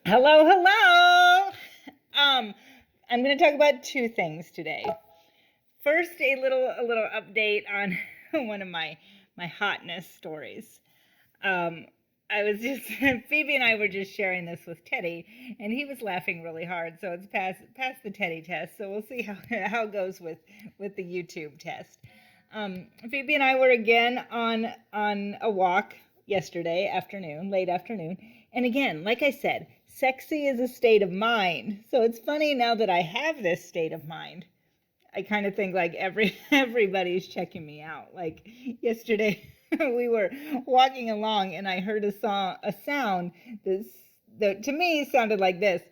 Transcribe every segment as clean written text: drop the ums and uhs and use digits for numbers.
Hello, hello. Um, I'm going to talk about two things today. First, a little update on one of my hotness stories. Um, I was just Phoebe and I were just sharing this with Teddy, and he was laughing really hard. So it's past the Teddy test. So we'll see how it goes with the YouTube test. Phoebe and I were again on a walk yesterday afternoon, late afternoon, and again, like I said, sexy is a state of mind. So it's funny now that I have this state of mind. I kind of think like everybody's checking me out. Like yesterday, we were walking along and I heard a sound that to me sounded like this,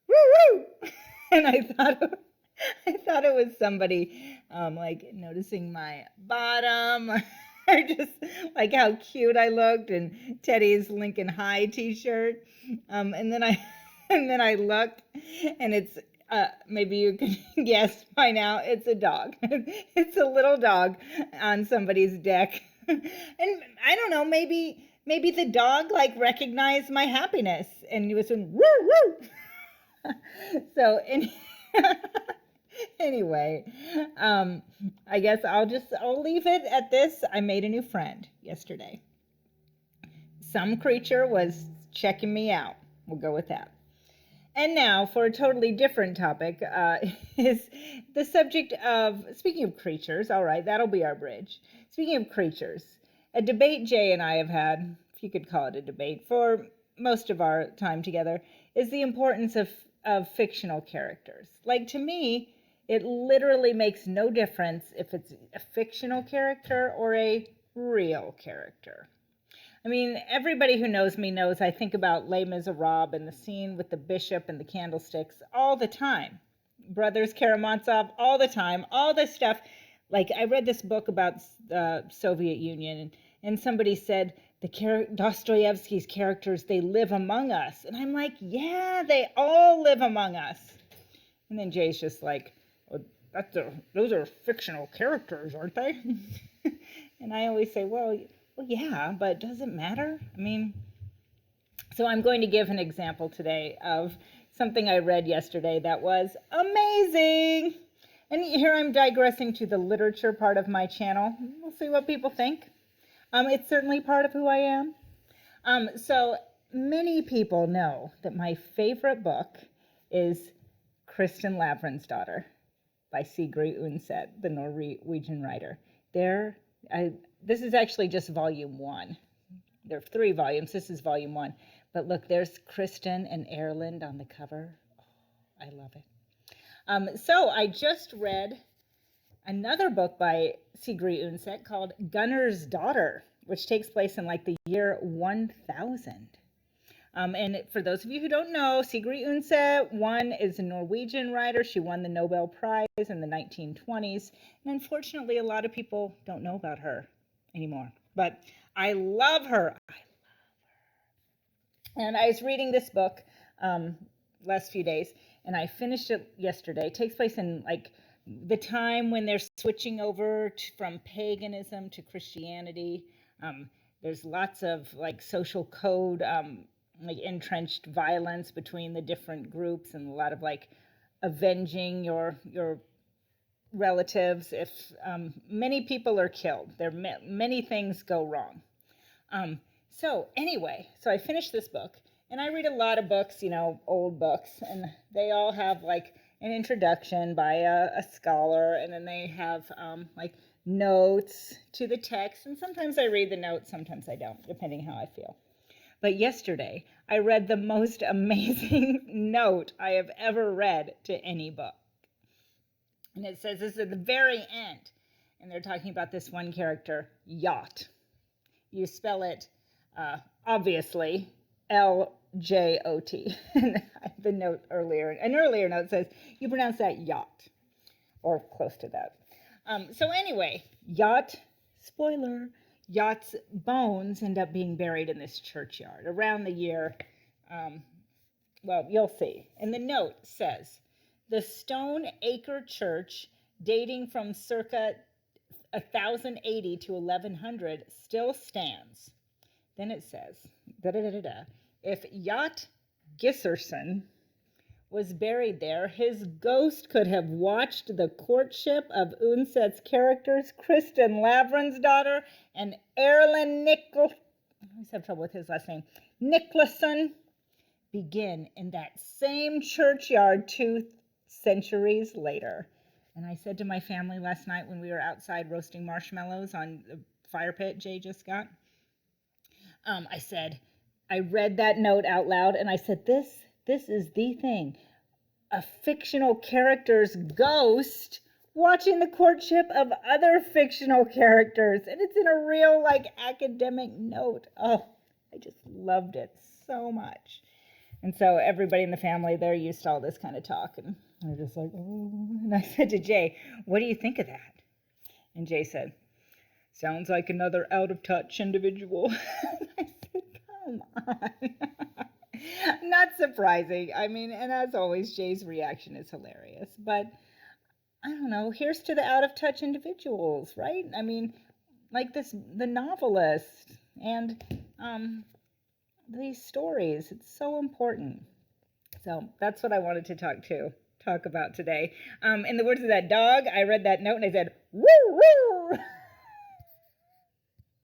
woo woo, and I thought it was somebody like noticing my bottom or just like how cute I looked and Teddy's Lincoln High T-shirt. And then I and then I looked, and it's maybe you can guess by now, it's a dog. It's a little dog on somebody's deck, and I don't know, maybe the dog like recognized my happiness and he was saying woo woo. So anyway, I guess I'll leave it at this. I made a new friend yesterday. Some creature was checking me out. We'll go with that. And now for a totally different topic is the subject of, speaking of creatures, all right, that'll be our bridge. Speaking of creatures, a debate Jay and I have had, if you could call it a debate, for most of our time together, is the importance of fictional characters. Like to me, it literally makes no difference if it's a fictional character or a real character. I mean, everybody who knows me knows I think about Les Miserables and the scene with the bishop and the candlesticks all the time. Brothers Karamazov all the time, all this stuff. Like I read this book about the Soviet Union, and somebody said Dostoevsky's characters, they live among us. And I'm like, yeah, they all live among us. And then Jay's just like, well, those are fictional characters, aren't they? And I always say, well, yeah, but does it matter? I mean, so I'm going to give an example today of something I read yesterday that was amazing. And here I'm digressing to the literature part of my channel. We'll see what people think. It's certainly part of who I am. So many people know that my favorite book is Kristin Lavransdatter by Sigrid Undset, the Norwegian writer. This is actually just volume 1. There are 3 volumes. This is volume 1. But look, there's Kristen and Erland on the cover. Oh, I love it. So I just read another book by Sigrid Undset called Gunner's Daughter, which takes place in like the year 1000. And for those of you who don't know, Sigrid Undset is a Norwegian writer. She won the Nobel Prize in the 1920s. And unfortunately, a lot of people don't know about her anymore. But I love her. And I was reading this book last few days, and I finished it yesterday. It takes place in like the time when they're switching over from paganism to Christianity. There's lots of like social code, like entrenched violence between the different groups, and a lot of like avenging your relatives if many people are killed. Many things go wrong. So I finished this book, and I read a lot of books, old books, and they all have like an introduction by a scholar, and then they have like notes to the text, and sometimes I read the notes, sometimes I don't, depending how I feel. But yesterday, I read the most amazing note I have ever read to any book. And it says this at the very end, and they're talking about this one character, Yacht. You spell it, obviously, Ljot. An earlier note says, you pronounce that yacht, or close to that. So anyway, Yacht, spoiler, Yacht's bones end up being buried in this churchyard around the year, well, you'll see. And the note says, the Stone Acre Church, dating from circa 1080 to 1100, still stands. Then it says, if Yacht Gisserson was buried there, his ghost could have watched the courtship of Unset's characters, Kristen Lavren's daughter, and Erlend I always have trouble with his last name, Nicklason, begin in that same churchyard 2 centuries later. And I said to my family last night when we were outside roasting marshmallows on the fire pit Jay just got, I said, I read that note out loud, and I said, this is the thing. A fictional character's ghost watching the courtship of other fictional characters. And it's in a real, academic note. Oh, I just loved it so much. And so everybody in the family, they're used to all this kind of talk. And they're just like, oh. And I said to Jay, what do you think of that? And Jay said, sounds like another out-of-touch individual. I said, come on. Not surprising. I mean, and as always, Jay's reaction is hilarious. But I don't know. Here's to the out-of-touch individuals, right? I mean, like the novelist and these stories. It's so important. So that's what I wanted to talk about today. In the words of that dog, I read that note and I said, woo, woo.